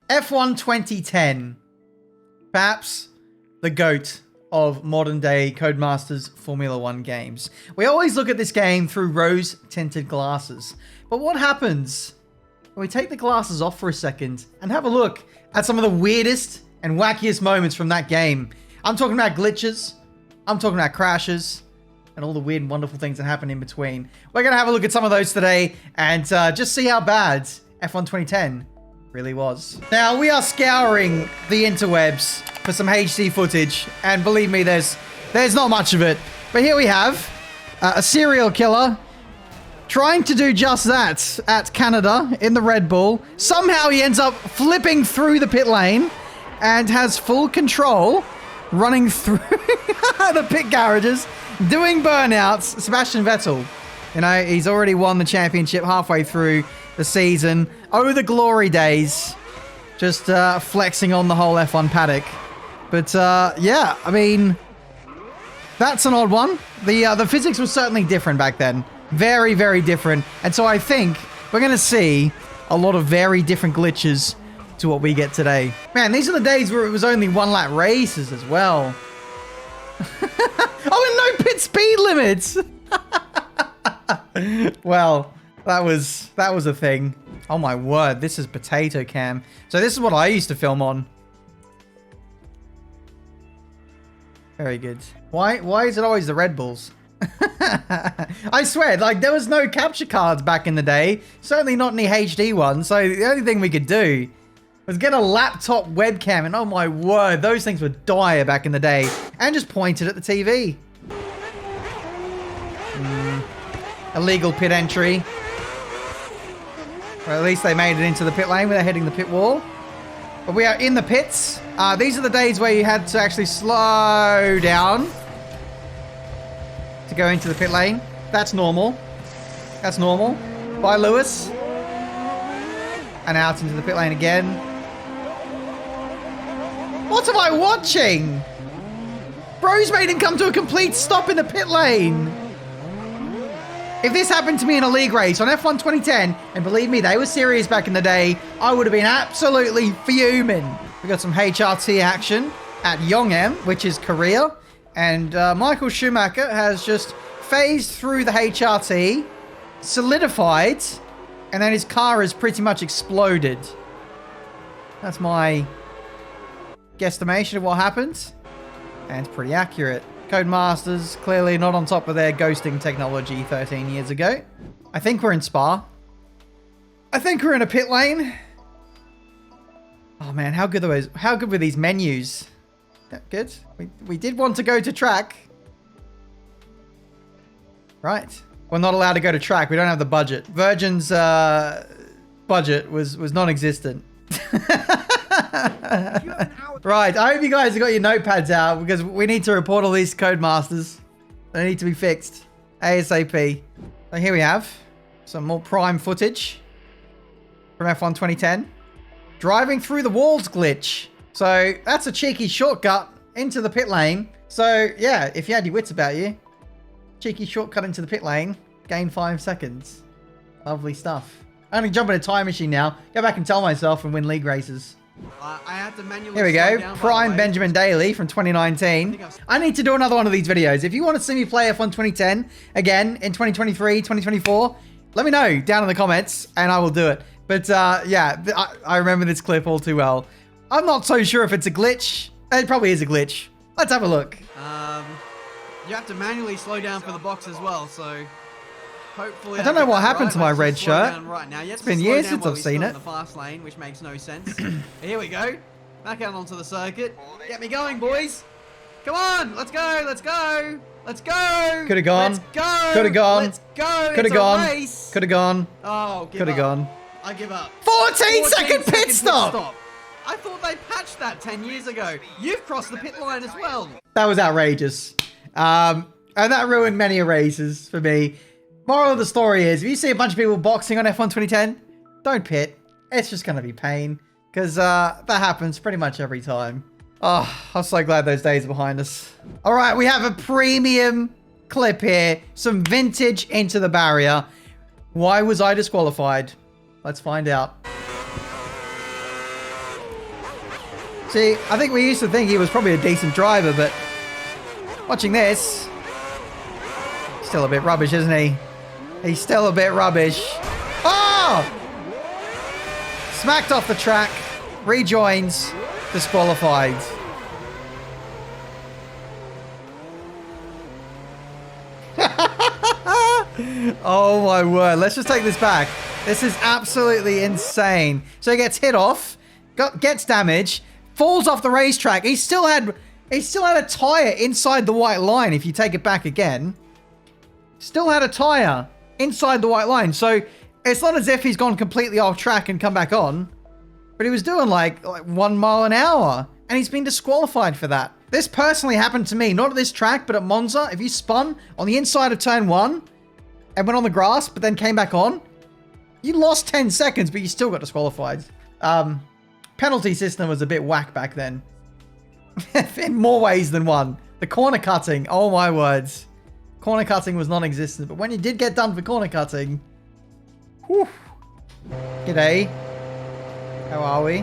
F1 2010. Perhaps the GOAT of modern day Codemasters Formula 1 games. We always look at this game through rose-tinted glasses. But what happens when we take the glasses off for a second and have a look at some of the weirdest and wackiest moments from that game? I'm talking about glitches, I'm talking about crashes, and all the weird and wonderful things that happen in between. We're going to have a look at some of those today and just see how bad F1 2010 really was. Now, we are scouring the interwebs for some HD footage, and believe me, there's not much of it. But here we have a serial killer trying to do just that at Canada in the Red Bull. Somehow he ends up flipping through the pit lane and has full control, running through the pit garages, doing burnouts. Sebastian Vettel, you know, he's already won the championship halfway through the season. Oh, the glory days. Just flexing on the whole F1 paddock. But yeah, I mean, that's an odd one. The physics was certainly different back then. Very, very different. And so I think we're going to see a lot of very different glitches to what we get today. Man, these are the days where it was only one lap races as well. Oh, and no pit speed limits. Well, that was a thing. Oh my word, this is potato cam. So this is what I used to film on. Very good. Why is it always the Red Bulls? I swear, like, there was no capture cards back in the day. Certainly not any HD ones. So the only thing we could do was get a laptop webcam. And oh my word, those things were dire back in the day. And just point it at the TV. Illegal pit entry. Or at least they made it into the pit lane without hitting the pit wall. But we are in the pits. These are the days where you had to actually slow down to go into the pit lane. That's normal. That's normal. Bye, Lewis. And out into the pit lane again. What am I watching? Bro's made him come to a complete stop in the pit lane. If this happened to me in a league race on F1 2010, and believe me, they were serious back in the day, I would have been absolutely fuming. We got some HRT action at Yongam, which is Korea. And Michael Schumacher has just phased through the HRT, solidified, and then his car has pretty much exploded. That's my guesstimation of what happened. And it's pretty accurate. Codemasters clearly not on top of their ghosting technology 13 years ago. I think we're in Spa. I think we're in a pit lane. Oh man, how good were these menus? Good. We did want to go to track. Right. We're not allowed to go to track. We don't have the budget. Virgin's budget was non-existent. Right, I hope you guys have got your notepads out because we need to report all these Codemasters. They need to be fixed ASAP. So here we have some more prime footage from F1 2010. Driving through the walls glitch. So that's a cheeky shortcut into the pit lane. So yeah, if you had your wits about you, cheeky shortcut into the pit lane, gain 5 seconds. Lovely stuff. I'm going to jump in a time machine now, go back and tell myself and win league races. I had to manually. Here we go. Prime Benjamin Daly from 2019. I need to do another one of these videos. If you want to see me play F1 2010 again in 2023, 2024, let me know down in the comments and I will do it. But yeah, I remember this clip all too well. I'm not so sure if it's a glitch. It probably is a glitch. Let's have a look. You have to manually slow down for the box as well, so hopefully. I don't know what happened to my red shirt. Right now. It's been years since I've seen it. In the fast lane, which makes no sense. Here we go. Back out onto the circuit. Get me going, boys. Come on, let's go, let's go, let's go. Could have gone. Let's go. Could have gone. Let's go. Could have gone. Could have gone. Oh, could have gone. I give up. 14-second pit stop. I thought they patched that 10 years ago. You've crossed the pit line as well. That was outrageous. And that ruined many races for me. Moral of the story is, if you see a bunch of people boxing on F1 2010, don't pit. It's just going to be pain. Because that happens pretty much every time. Oh, I'm so glad those days are behind us. All right, we have a premium clip here. Some vintage Into the Barrier. Why was I disqualified? Let's find out. See, I think we used to think he was probably a decent driver, but watching this, still a bit rubbish, isn't he? He's still a bit rubbish. Oh! Smacked off the track, rejoins, disqualified. Oh my word. Let's just take this back. This is absolutely insane. So he gets hit off, gets damage, falls off the racetrack. He still had a tire inside the white line if you take it back again. Still had a tire inside the white line. So it's not as if he's gone completely off track and come back on. But he was doing like 1 mile an hour. And he's been disqualified for that. This personally happened to me. Not at this track, but at Monza. If you spun on the inside of turn 1 and went on the grass, but then came back on, you lost 10 seconds, but you still got disqualified. Penalty system was a bit whack back then. In more ways than one. The corner cutting. Oh my words. Corner cutting was non-existent. But when you did get done for corner cutting... Whew. G'day. How are we?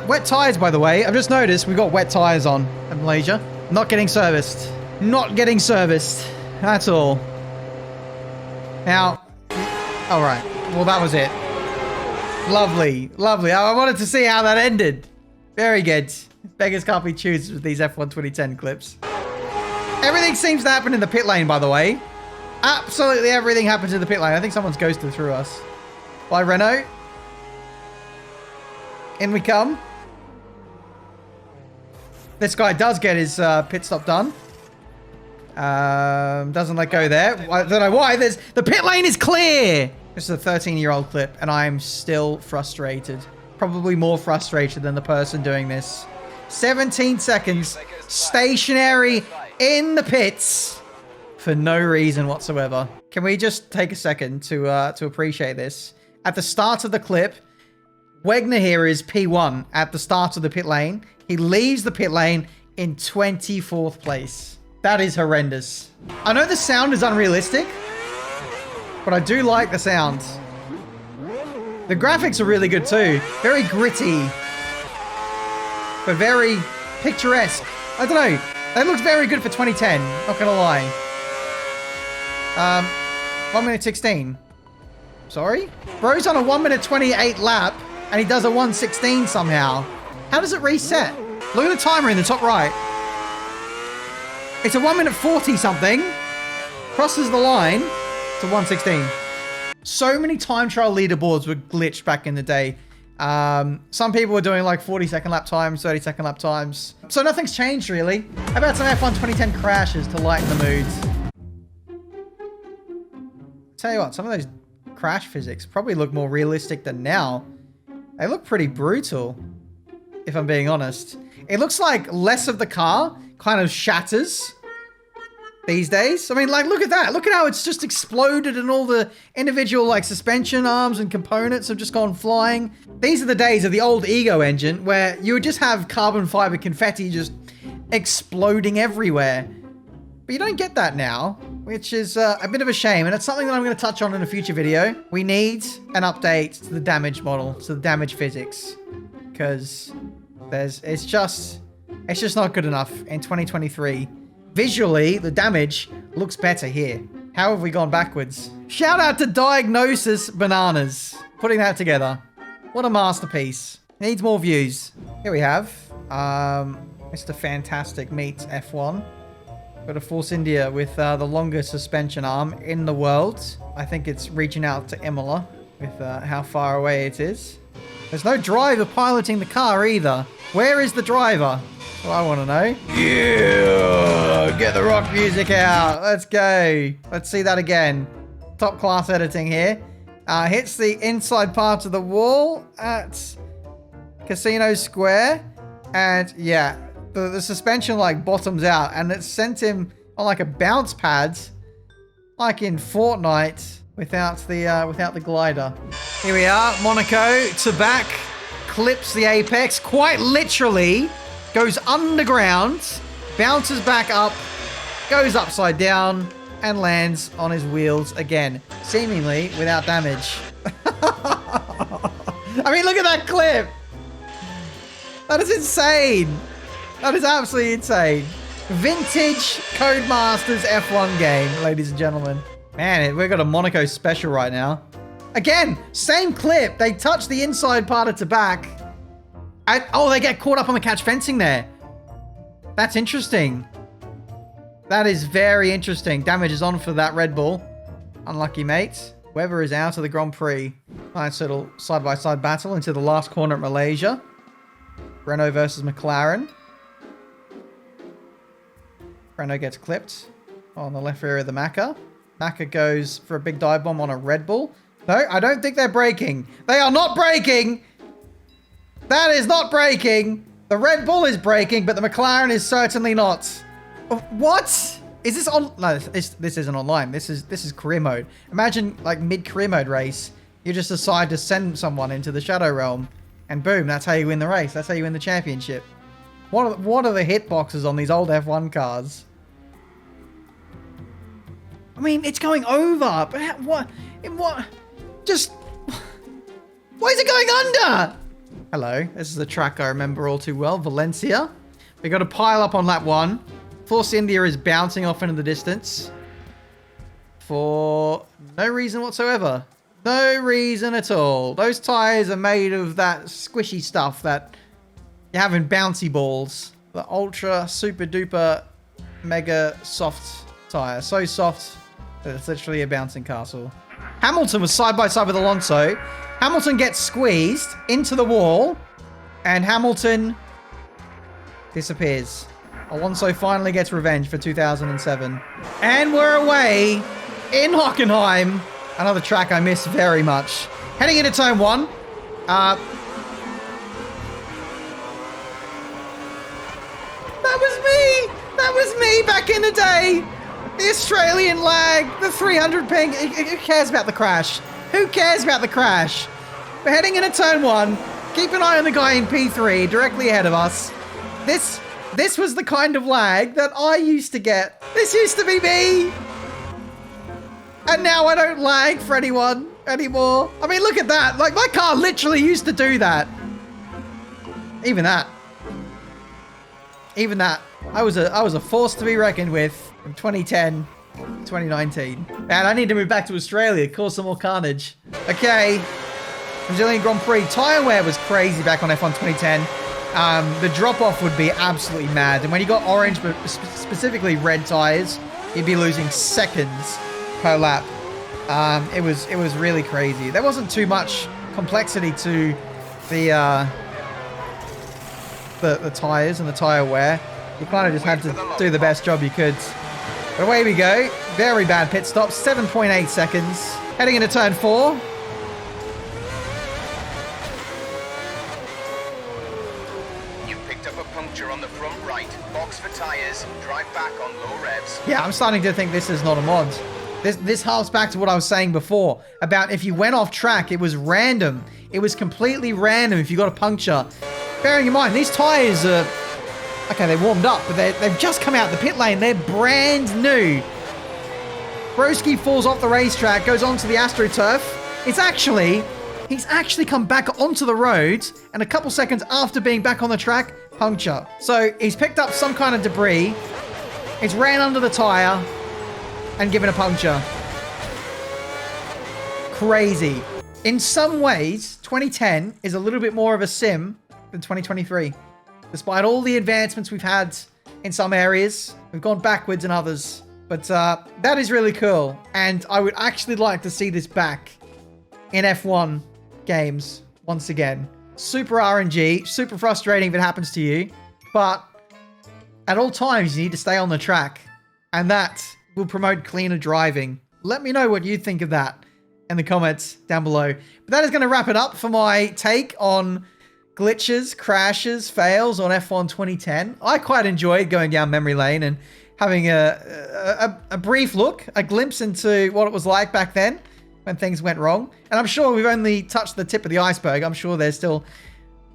Wet tires, by the way. I've just noticed we've got wet tires on in Malaysia. Not getting serviced. Not getting serviced. That's all. Now... Alright. Well, that was it. Lovely. Lovely. I wanted to see how that ended. Very good. Beggars can't be choosers with these F1 2010 clips. Everything seems to happen in the pit lane, by the way. Absolutely everything happens in the pit lane. I think someone's ghosted through us. Bye, Renault. In we come. This guy does get his pit stop done. Doesn't let go there. I don't know why. The pit lane is clear. This is a 13-year-old clip, and I'm still frustrated. Probably more frustrated than the person doing this. 17 seconds, stationary in the pits for no reason whatsoever. Can we just take a second to appreciate this? At the start of the clip, Wegner here is P1 at the start of the pit lane. He leaves the pit lane in 24th place. That is horrendous. I know the sound is unrealistic, but I do like the sound. The graphics are really good too. Very gritty, but very picturesque. I don't know. That looks very good for 2010. Not gonna lie. 1 minute 16. Sorry? Bro's on a 1 minute 28 lap, and he does a 1:16 somehow. How does it reset? Look at the timer in the top right. It's a 1 minute 40 something. Crosses the line to 1:16. So many time trial leaderboards were glitched back in the day. Some people were doing like 40-second lap times, 30-second lap times. So nothing's changed really. How about some F1 2010 crashes to lighten the mood? Tell you what, some of those crash physics probably look more realistic than now. They look pretty brutal, if I'm being honest. It looks like less of the car kind of shatters these days. I mean, like, look at that. Look at how it's just exploded and all the individual, like, suspension arms and components have just gone flying. These are the days of the old Ego engine where you would just have carbon fiber confetti just exploding everywhere. But you don't get that now, which is a bit of a shame. And it's something that I'm going to touch on in a future video. We need an update to the damage model, to the damage physics. Because it's just not good enough in 2023. Visually, the damage looks better here. How have we gone backwards? Shout out to Diagnosis Bananas. Putting that together. What a masterpiece. Needs more views. Here we have Mr. Fantastic meets F1. Got a Force India with the longest suspension arm in the world. I think it's reaching out to Imola with how far away it is. There's no driver piloting the car either. Where is the driver? That's what I want to know. Yeah! Get the rock music out. Let's go. Let's see that again. Top class editing here. Hits the inside part of the wall at Casino Square. And yeah, the suspension like bottoms out and it sent him on like a bounce pad like in Fortnite without the glider. Here we are, Monaco to back, clips the apex, quite literally goes underground, bounces back up, goes upside down, and lands on his wheels again, seemingly without damage. I mean, look at that clip. That is insane. That is absolutely insane. Vintage Codemasters F1 game, ladies and gentlemen. Man, we've got a Monaco special right now. Again, same clip. They touch the inside part of Tabac. Oh, they get caught up on the catch fencing there. That's interesting. That is very interesting. Damage is on for that Red Bull. Unlucky, mate. Webber is out of the Grand Prix. Nice little side-by-side battle into the last corner at Malaysia. Renault versus McLaren. Renault gets clipped on the left rear of the Macca. Macca goes for a big dive bomb on a Red Bull. No, I don't think they're braking. They are not braking. That is not braking. The Red Bull is braking, but the McLaren is certainly not. What? Is this on? No, this isn't online. This is career mode. Imagine like mid-career mode race, you just decide to send someone into the Shadow Realm, and boom, that's how you win the race. That's how you win the championship. What are the hitboxes on these old F1 cars? I mean, it's going over, but what? Just, why is it going under? Hello, this is a track I remember all too well, Valencia. We got to pile up on lap 1. Force India is bouncing off into the distance for no reason whatsoever. No reason at all. Those tires are made of that squishy stuff that you have in bouncy balls. The ultra super duper mega soft tire. So soft that it's literally a bouncing castle. Hamilton was side by side with Alonso. Hamilton gets squeezed into the wall and Hamilton disappears. Alonso finally gets revenge for 2007. And we're away in Hockenheim. Another track I miss very much. Heading into turn 1. That was me! That was me back in the day! The Australian lag, the 300 ping. Who cares about the crash? Who cares about the crash? We're heading into turn 1. Keep an eye on the guy in P3 directly ahead of us. This was the kind of lag that I used to get. This used to be me. And now I don't lag for anyone anymore. I mean, look at that. Like, my car literally used to do that. Even that. I was a force to be reckoned with from 2010 to 2019. Man, I need to move back to Australia, cause some more carnage. Okay. Brazilian Grand Prix. Tire wear was crazy back on F1 2010. The drop-off would be absolutely mad. And when you got orange, but specifically red tires, you'd be losing seconds per lap. It was really crazy. There wasn't too much complexity to the tires and the tire wear. You kind of just had to do the best job you could. But away we go. Very bad pit stop. 7.8 seconds. Heading into turn 4. On the front right, box for tires, drive back on low revs. Yeah, I'm starting to think this is not a mod. This harks back to what I was saying before about if you went off track, it was random. It was completely random if you got a puncture. Bearing in mind, these tires are okay. They warmed up, but they've just come out the pit lane. They're brand new. Broski falls off the racetrack, goes onto the AstroTurf. He's actually come back onto the road, and a couple seconds after being back on the track, puncture. So he's picked up some kind of debris, it's ran under the tire, and given a puncture. Crazy. In some ways, 2010 is a little bit more of a sim than 2023. Despite all the advancements we've had in some areas, we've gone backwards in others. But that is really cool, and I would actually like to see this back in F1 games once again. Super RNG, super frustrating if it happens to you, but at all times you need to stay on the track, and that will promote cleaner driving. Let me know what you think of that in the comments down below. But that is going to wrap it up for my take on glitches, crashes, fails on F1 2010. I quite enjoyed going down memory lane and having a brief look, a glimpse into what it was like back then when things went wrong. And I'm sure we've only touched the tip of the iceberg. I'm sure there's still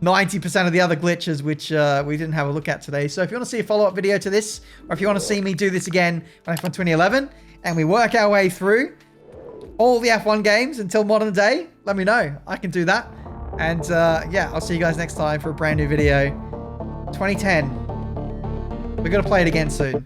90% of the other glitches which we didn't have a look at today. So if you want to see a follow-up video to this, or if you want to see me do this again on F1 2011, and we work our way through all the F1 games until modern day, let me know. I can do that. And yeah, I'll see you guys next time for a brand new video. 2010. We're going to play it again soon.